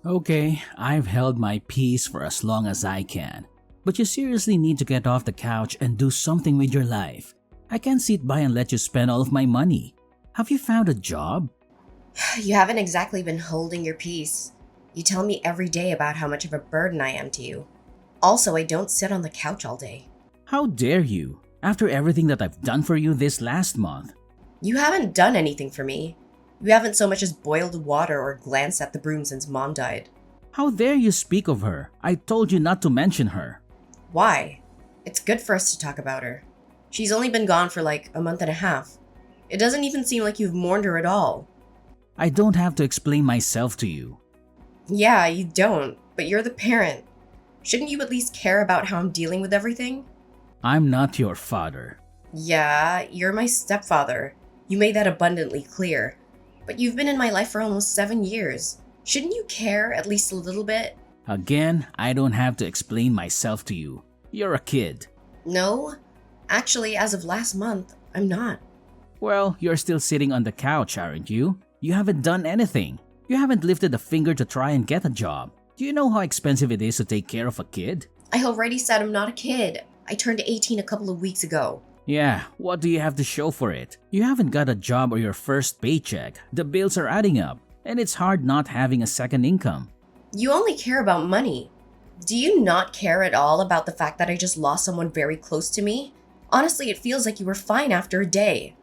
Okay, I've held my peace for as long as I can. But you seriously need to get off the couch and do something with your life. I can't sit by and let you spend all of my money. Have you found a job? You haven't exactly been holding your peace. You tell me every day about how much of a burden I am to you. Also, I don't sit on the couch all day. How dare you? After everything that I've done for you this last month. You haven't done anything for me. You haven't so much as boiled water or glanced at the broom since Mom died. How dare you speak of her? I told you not to mention her. Why? It's good for us to talk about her. She's only been gone for like a month and a half. It doesn't even seem like you've mourned her at all. I don't have to explain myself to you. Yeah, you don't, but you're the parent. Shouldn't you at least care about how I'm dealing with everything? I'm not your father. Yeah, you're my stepfather. You made that abundantly clear. But you've been in my life for almost 7 years. Shouldn't you care at least a little bit? Again, I don't have to explain myself to you. You're a kid. No. Actually, as of last month, I'm not. Well, you're still sitting on the couch, aren't you? You haven't done anything. You haven't lifted a finger to try and get a job. Do you know how expensive it is to take care of a kid? I already said I'm not a kid. I turned 18 a couple of weeks ago. Yeah, what do you have to show for it? You haven't got a job or your first paycheck. The bills are adding up, and it's hard not having a second income. You only care about money. Do you not care at all about the fact that I just lost someone very close to me? Honestly, it feels like you were fine after a day.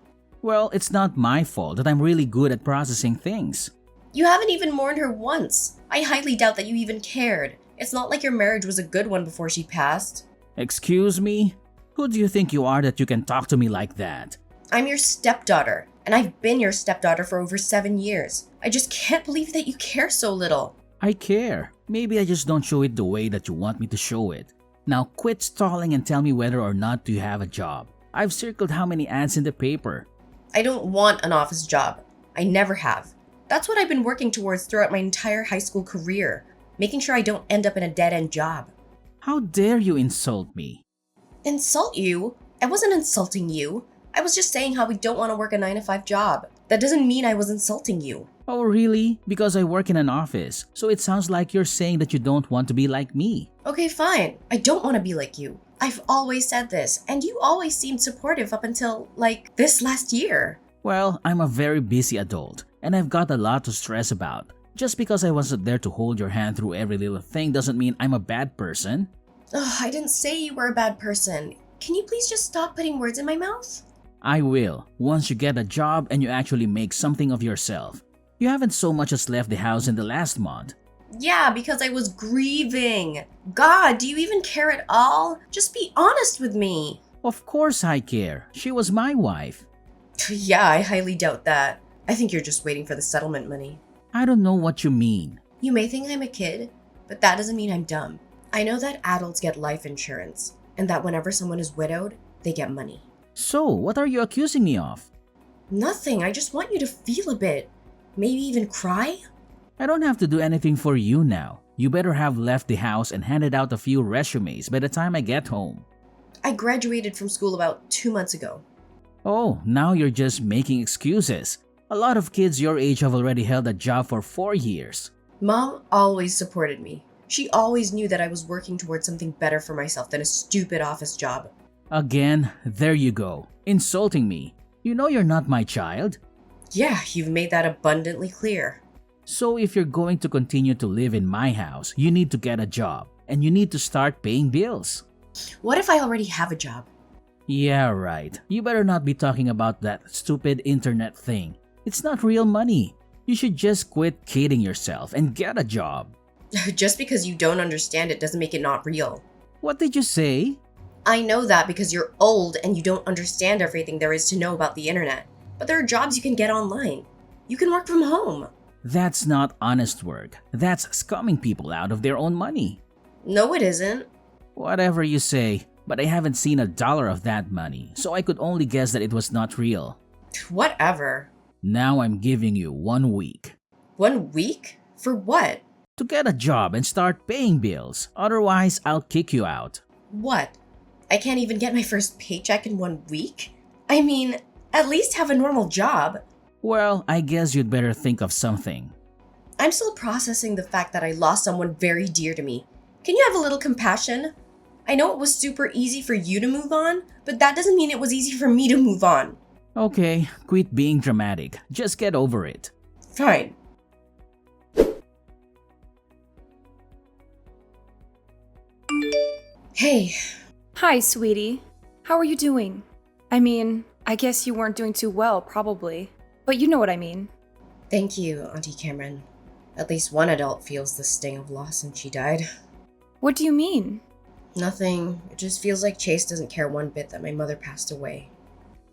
Well, it's not my fault that I'm really good at processing things. You haven't even mourned her once. I highly doubt that you even cared. It's not like your marriage was a good one before she passed. Excuse me? Who do you think you are that you can talk to me like that? I'm your stepdaughter, and I've been your stepdaughter for over 7 years. I just can't believe that you care so little. I care. Maybe I just don't show it the way that you want me to show it. Now quit stalling and tell me whether or not you have a job. I've circled how many ads in the paper. I don't want an office job. I never have. That's what I've been working towards throughout my entire high school career, making sure I don't end up in a dead-end job. How dare you insult me? Insult you? I wasn't insulting you. I was just saying how we don't want to work a 9-to-5 job. That doesn't mean I was insulting you. Oh really? Because I work in an office, so it sounds like you're saying that you don't want to be like me. Okay, fine. I don't want to be like you. I've always said this, and you always seemed supportive up until, like, this last year. Well, I'm a very busy adult, and I've got a lot to stress about. Just because I wasn't there to hold your hand through every little thing doesn't mean I'm a bad person. Ugh, I didn't say you were a bad person. Can you please just stop putting words in my mouth? I will, once you get a job and you actually make something of yourself. You haven't so much as left the house in the last month. Yeah, because I was grieving. God, do you even care at all? Just be honest with me. Of course I care. She was my wife. Yeah, I highly doubt that. I think you're just waiting for the settlement money. I don't know what you mean. You may think I'm a kid, but that doesn't mean I'm dumb. I know that adults get life insurance, and that whenever someone is widowed, they get money. So, what are you accusing me of? Nothing, I just want you to feel a bit. Maybe even cry? I don't have to do anything for you now. You better have left the house and handed out a few resumes by the time I get home. I graduated from school about 2 months ago. Oh, now you're just making excuses. A lot of kids your age have already held a job for 4 years. Mom always supported me. She always knew that I was working towards something better for myself than a stupid office job. Again, there you go, insulting me. You know you're not my child. Yeah, you've made that abundantly clear. So if you're going to continue to live in my house, you need to get a job, and you need to start paying bills. What if I already have a job? Yeah, right. You better not be talking about that stupid internet thing. It's not real money. You should just quit kidding yourself and get a job. Just because you don't understand it doesn't make it not real. What did you say? I know that because you're old and you don't understand everything there is to know about the internet. But there are jobs you can get online. You can work from home. That's not honest work. That's scumming people out of their own money. No, it isn't. Whatever you say, but I haven't seen $1 of that money, so I could only guess that it was not real. Whatever. Now I'm giving you 1 week. 1 week? For what? To get a job and start paying bills. Otherwise, I'll kick you out. What? I can't even get my first paycheck in 1 week? I mean, at least have a normal job. Well, I guess you'd better think of something. I'm still processing the fact that I lost someone very dear to me. Can you have a little compassion? I know it was super easy for you to move on, but that doesn't mean it was easy for me to move on. Okay, quit being dramatic. Just get over it. Fine. Hey. Hi, sweetie. How are you doing? I mean, I guess you weren't doing too well, probably. But you know what I mean. Thank you, Auntie Cameron. At least one adult feels the sting of loss since she died. What do you mean? Nothing. It just feels like Chase doesn't care one bit that my mother passed away.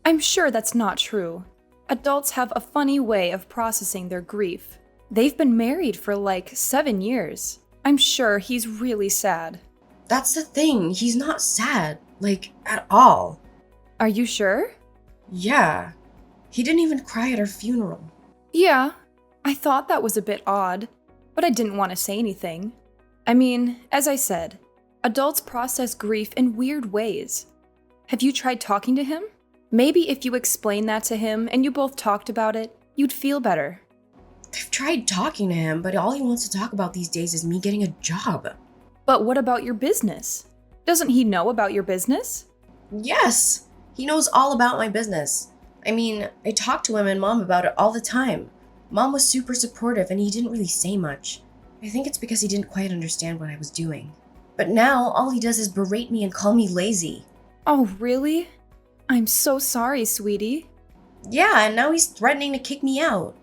I'm sure that's not true. Adults have a funny way of processing their grief. They've been married for like 7 years. I'm sure he's really sad. That's the thing. He's not sad. Like, at all. Are you sure? Yeah. He didn't even cry at her funeral. Yeah. I thought that was a bit odd, but I didn't want to say anything. I mean, as I said, adults process grief in weird ways. Have you tried talking to him? Maybe if you explained that to him and you both talked about it, you'd feel better. I've tried talking to him, but all he wants to talk about these days is me getting a job. But what about your business? Doesn't he know about your business? Yes! He knows all about my business. I mean, I talk to him and Mom about it all the time. Mom was super supportive and he didn't really say much. I think it's because he didn't quite understand what I was doing. But now, all he does is berate me and call me lazy. Oh, really? I'm so sorry, sweetie. Yeah, and now he's threatening to kick me out.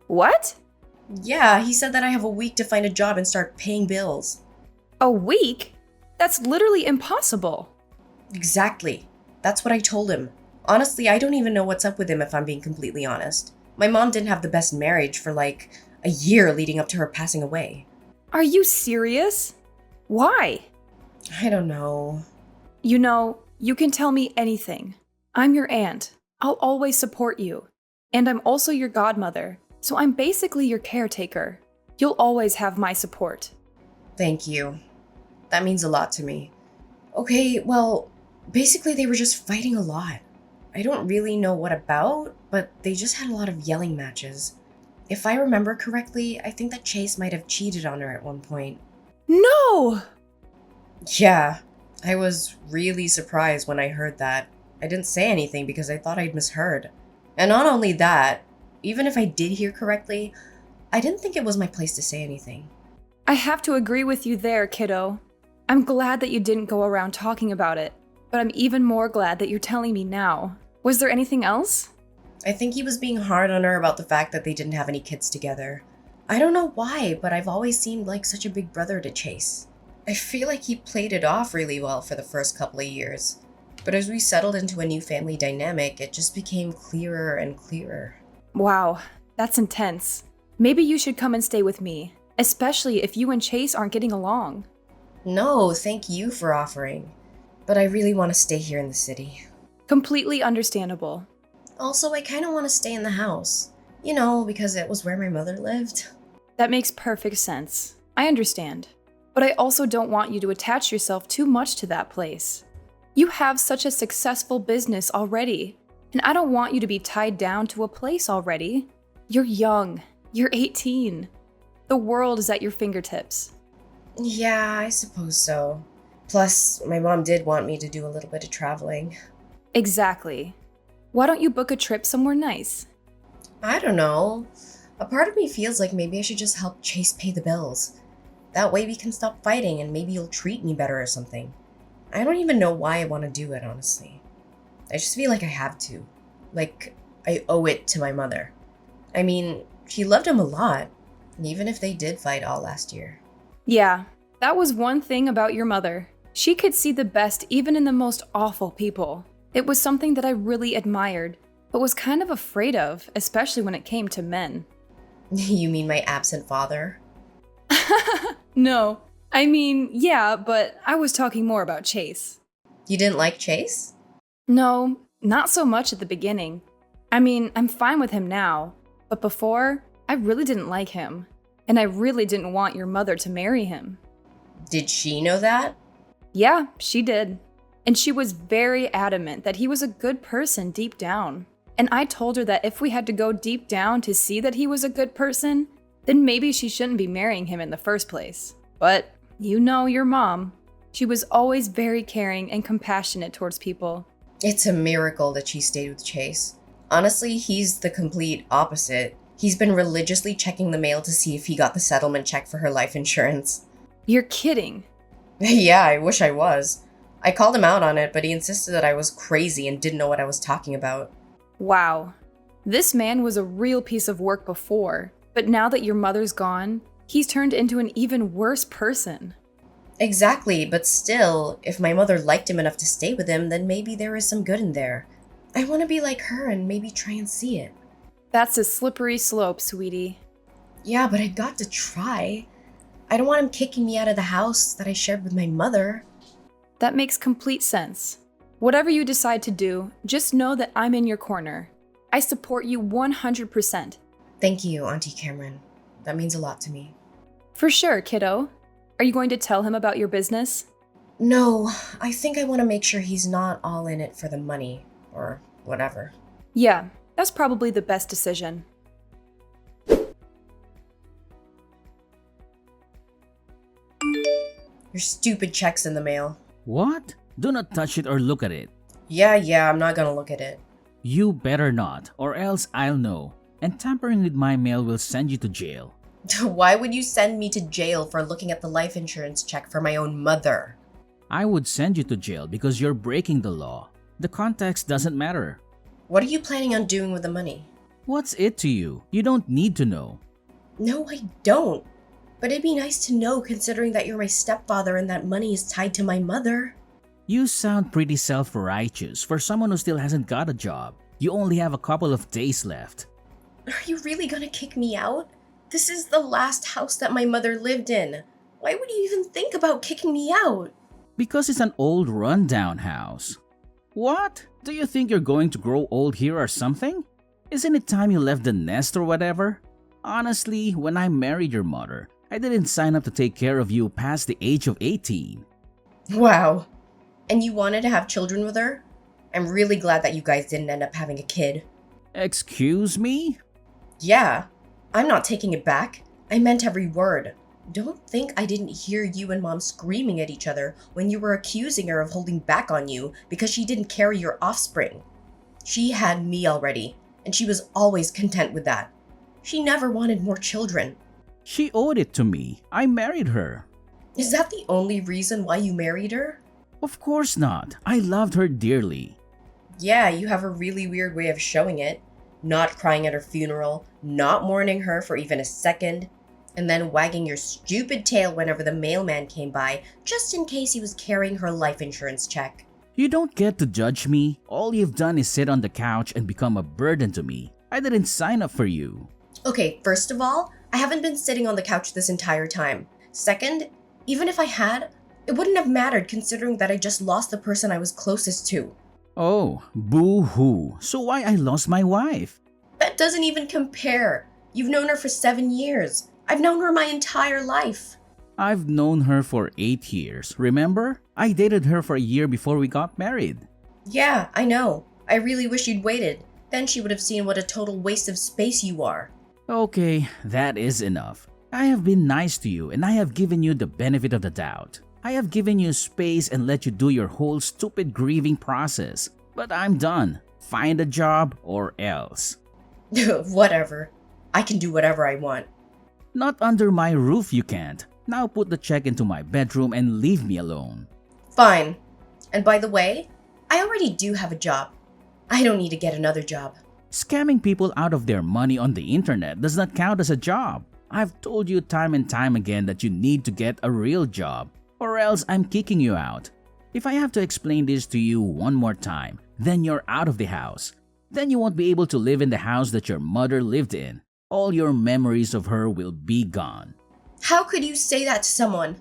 What? Yeah, he said that I have a week to find a job and start paying bills. A week? That's literally impossible. Exactly. That's what I told him. Honestly, I don't even know what's up with him if I'm being completely honest. My mom didn't have the best marriage for like a year leading up to her passing away. Are you serious? Why? I don't know. You know, you can tell me anything. I'm your aunt. I'll always support you. And I'm also your godmother, so I'm basically your caretaker. You'll always have my support. Thank you. That means a lot to me. Okay, well, basically they were just fighting a lot. I don't really know what about, but they just had a lot of yelling matches. If I remember correctly, I think that Chase might have cheated on her at one point. No! Yeah, I was really surprised when I heard that. I didn't say anything because I thought I'd misheard. And not only that, even if I did hear correctly, I didn't think it was my place to say anything. I have to agree with you there, kiddo. I'm glad that you didn't go around talking about it, but I'm even more glad that you're telling me now. Was there anything else? I think he was being hard on her about the fact that they didn't have any kids together. I don't know why, but I've always seemed like such a big brother to Chase. I feel like he played it off really well for the first couple of years. But as we settled into a new family dynamic, it just became clearer and clearer. Wow, that's intense. Maybe you should come and stay with me, especially if you and Chase aren't getting along. No, thank you for offering. But I really want to stay here in the city. Completely understandable. Also, I kind of want to stay in the house. You know, because it was where my mother lived. That makes perfect sense. I understand. But I also don't want you to attach yourself too much to that place. You have such a successful business already, and I don't want you to be tied down to a place already. You're young. You're 18. The world is at your fingertips. Yeah, I suppose so. Plus, my mom did want me to do a little bit of traveling. Exactly. Why don't you book a trip somewhere nice? I don't know. A part of me feels like maybe I should just help Chase pay the bills. That way we can stop fighting and maybe you'll treat me better or something. I don't even know why I want to do it, honestly. I just feel like I have to. Like, I owe it to my mother. I mean, she loved him a lot, even if they did fight all last year. Yeah, that was one thing about your mother. She could see the best even in the most awful people. It was something that I really admired, but was kind of afraid of, especially when it came to men. You mean my absent father? No, I mean, yeah, but I was talking more about Chase. You didn't like Chase? No, not so much at the beginning. I mean, I'm fine with him now, but before, I really didn't like him. And I really didn't want your mother to marry him. Did she know that? Yeah, she did. And she was very adamant that he was a good person deep down. And I told her that if we had to go deep down to see that he was a good person, then maybe she shouldn't be marrying him in the first place. But you know your mom. She was always very caring and compassionate towards people. It's a miracle that she stayed with Chase. Honestly, he's the complete opposite. He's been religiously checking the mail to see if he got the settlement check for her life insurance. You're kidding. Yeah, I wish I was. I called him out on it, but he insisted that I was crazy and didn't know what I was talking about. Wow. This man was a real piece of work before, but now that your mother's gone, he's turned into an even worse person. Exactly, but still, if my mother liked him enough to stay with him, then maybe there is some good in there. I want to be like her and maybe try and see it. That's a slippery slope, sweetie. Yeah, but I got to try. I don't want him kicking me out of the house that I shared with my mother. That makes complete sense. Whatever you decide to do, just know that I'm in your corner. I support you 100%. Thank you, Auntie Cameron. That means a lot to me. For sure, kiddo. Are you going to tell him about your business? No, I think I want to make sure he's not all in it for the money, or whatever. Yeah, that's probably the best decision. Your stupid check's in the mail. What? Do not touch it or look at it. Yeah, I'm not gonna look at it. You better not, or else I'll know. And tampering with my mail will send you to jail. Why would you send me to jail for looking at the life insurance check for my own mother? I would send you to jail because you're breaking the law. The context doesn't matter. What are you planning on doing with the money? What's it to you? You don't need to know. No, I don't. But it'd be nice to know considering that you're my stepfather and that money is tied to my mother. You sound pretty self-righteous for someone who still hasn't got a job. You only have a couple of days left. Are you really gonna kick me out? This is the last house that my mother lived in. Why would you even think about kicking me out? Because it's an old rundown house. What? Do you think you're going to grow old here or something? Isn't it time you left the nest or whatever? Honestly, when I married your mother, I didn't sign up to take care of you past the age of 18. Wow. And you wanted to have children with her? I'm really glad that you guys didn't end up having a kid. Excuse me? Yeah. I'm not taking it back. I meant every word. Don't think I didn't hear you and Mom screaming at each other when you were accusing her of holding back on you because she didn't carry your offspring. She had me already, and she was always content with that. She never wanted more children. She owed it to me. I married her. Is that the only reason why you married her? Of course not. I loved her dearly. Yeah, you have a really weird way of showing it. Not crying at her funeral, not mourning her for even a second, and then wagging your stupid tail whenever the mailman came by, just in case he was carrying her life insurance check. You don't get to judge me. All you've done is sit on the couch and become a burden to me. I didn't sign up for you. Okay, first of all, I haven't been sitting on the couch this entire time. Second, even if I had, it wouldn't have mattered considering that I just lost the person I was closest to. Oh, boo-hoo. So why I lost my wife? That doesn't even compare. You've known her for 7 years. I've known her my entire life. I've known her for 8 years, remember? I dated her for a year before we got married. Yeah, I know. I really wish you'd waited. Then she would have seen what a total waste of space you are. Okay, that is enough. I have been nice to you and I have given you the benefit of the doubt. I have given you space and let you do your whole stupid grieving process. But I'm done. Find a job or else. Whatever. I can do whatever I want. Not under my roof you can't. Now put the check into my bedroom and leave me alone. Fine. And by the way, I already do have a job. I don't need to get another job. Scamming people out of their money on the internet does not count as a job. I've told you time and time again that you need to get a real job, or else I'm kicking you out. If I have to explain this to you one more time, then you're out of the house. Then you won't be able to live in the house that your mother lived in. All your memories of her will be gone. How could you say that to someone?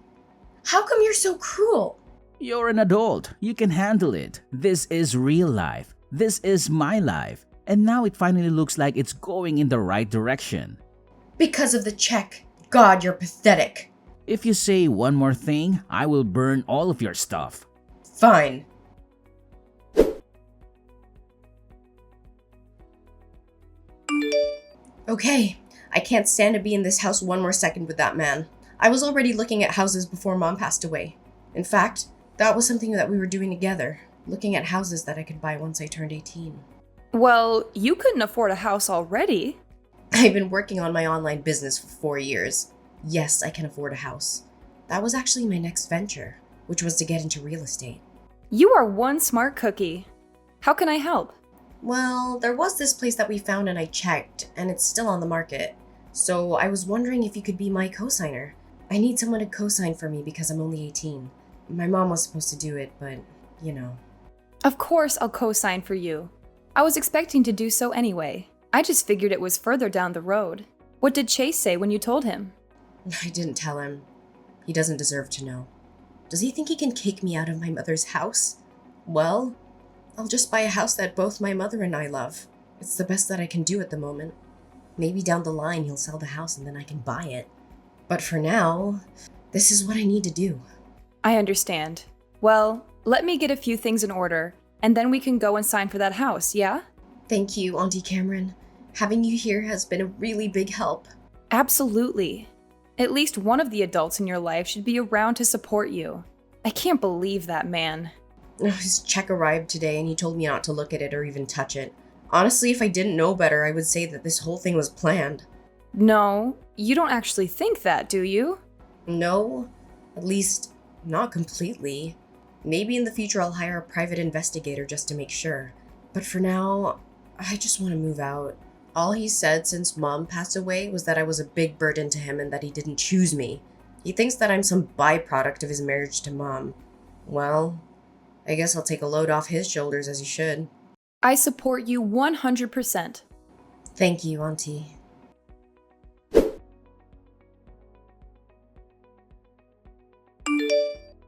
How come you're so cruel? You're an adult. You can handle it. This is real life. This is my life. And now it finally looks like it's going in the right direction. Because of the check. God, you're pathetic. If you say one more thing, I will burn all of your stuff. Fine. Okay, I can't stand to be in this house one more second with that man. I was already looking at houses before Mom passed away. In fact, that was something that we were doing together, looking at houses that I could buy once I turned 18. Well, you couldn't afford a house already. I've been working on my online business for 4 years. Yes, I can afford a house. That was actually my next venture, which was to get into real estate. You are one smart cookie. How can I help? Well, there was this place that we found and I checked, and it's still on the market. So I was wondering if you could be my co-signer. I need someone to co-sign for me because I'm only 18. My mom was supposed to do it, but, you know. Of course I'll co-sign for you. I was expecting to do so anyway. I just figured it was further down the road. What did Chase say when you told him? I didn't tell him. He doesn't deserve to know. Does he think he can kick me out of my mother's house? Well, I'll just buy a house that both my mother and I love. It's the best that I can do at the moment. Maybe down the line he'll sell the house and then I can buy it. But for now, this is what I need to do. I understand. Well, let me get a few things in order, and then we can go and sign for that house, yeah? Thank you, Auntie Cameron. Having you here has been a really big help. Absolutely. At least one of the adults in your life should be around to support you. I can't believe that man. His check arrived today and he told me not to look at it or even touch it. Honestly, if I didn't know better, I would say that this whole thing was planned. No, you don't actually think that, do you? No, at least not completely. Maybe in the future I'll hire a private investigator just to make sure. But for now, I just want to move out. All he said since Mom passed away was that I was a big burden to him and that he didn't choose me. He thinks that I'm some byproduct of his marriage to Mom. Well, I guess I'll take a load off his shoulders as he should. I support you 100%. Thank you, Auntie.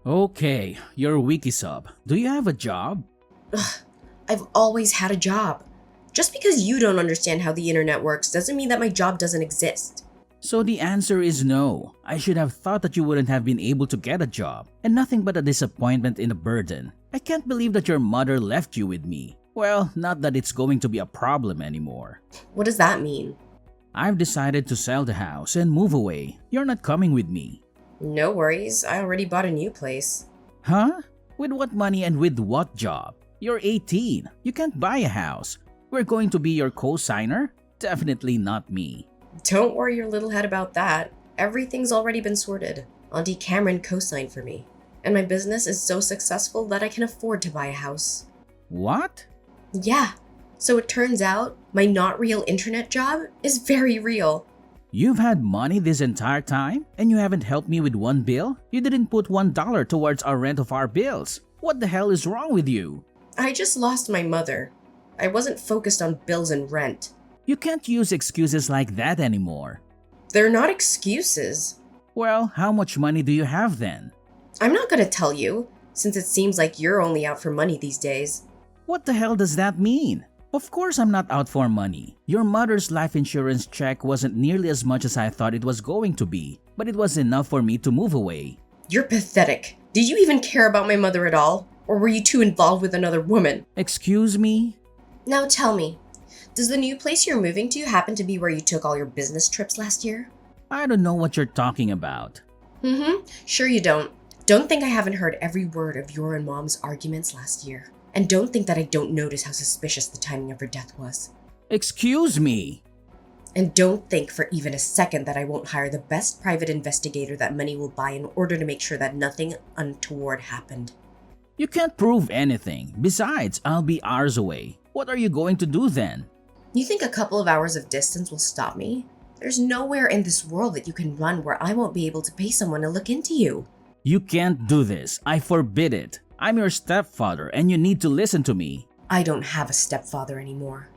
Okay, you're a wiki sub. Do you have a job? Ugh, I've always had a job. Just because you don't understand how the internet works doesn't mean that my job doesn't exist. So the answer is no. I should have thought that you wouldn't have been able to get a job, and nothing but a disappointment and a burden. I can't believe that your mother left you with me. Well, not that it's going to be a problem anymore. What does that mean? I've decided to sell the house and move away. You're not coming with me. No worries, I already bought a new place. Huh? With what money and with what job? You're 18. You can't buy a house. We're going to be your co-signer? Definitely not me. Don't worry your little head about that. Everything's already been sorted. Auntie Cameron co-signed for me. And my business is so successful that I can afford to buy a house. What? Yeah. So it turns out my not real internet job is very real. You've had money this entire time and you haven't helped me with one bill? You didn't put $1 towards our rent of our bills. What the hell is wrong with you? I just lost my mother. I wasn't focused on bills and rent. You can't use excuses like that anymore. They're not excuses. Well, how much money do you have then? I'm not gonna tell you, since it seems like you're only out for money these days. What the hell does that mean? Of course I'm not out for money. Your mother's life insurance check wasn't nearly as much as I thought it was going to be, but it was enough for me to move away. You're pathetic. Did you even care about my mother at all? Or were you too involved with another woman? Excuse me? Now tell me, does the new place you're moving to happen to be where you took all your business trips last year? I don't know what you're talking about. Sure you don't. Don't think I haven't heard every word of your and Mom's arguments last year. And don't think that I don't notice how suspicious the timing of her death was. Excuse me? And don't think for even a second that I won't hire the best private investigator that money will buy in order to make sure that nothing untoward happened. You can't prove anything. Besides, I'll be hours away. What are you going to do then? You think a couple of hours of distance will stop me? There's nowhere in this world that you can run where I won't be able to pay someone to look into you. You can't do this. I forbid it. I'm your stepfather and you need to listen to me. I don't have a stepfather anymore.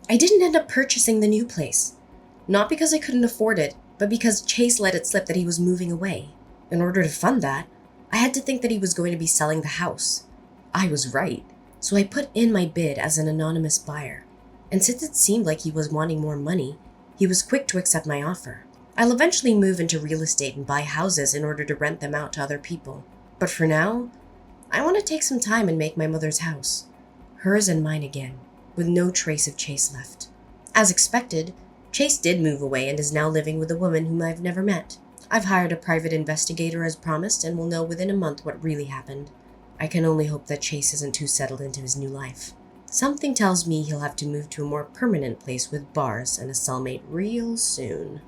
I didn't end up purchasing the new place. Not because I couldn't afford it, but because Chase let it slip that he was moving away. In order to fund that, I had to think that he was going to be selling the house. I was right, so I put in my bid as an anonymous buyer. And since it seemed like he was wanting more money, he was quick to accept my offer. I'll eventually move into real estate and buy houses in order to rent them out to other people. But for now, I want to take some time and make my mother's house. Hers and mine again, with no trace of Chase left. As expected, Chase did move away and is now living with a woman whom I've never met. I've hired a private investigator as promised and will know within a month what really happened. I can only hope that Chase isn't too settled into his new life. Something tells me he'll have to move to a more permanent place with bars and a cellmate real soon.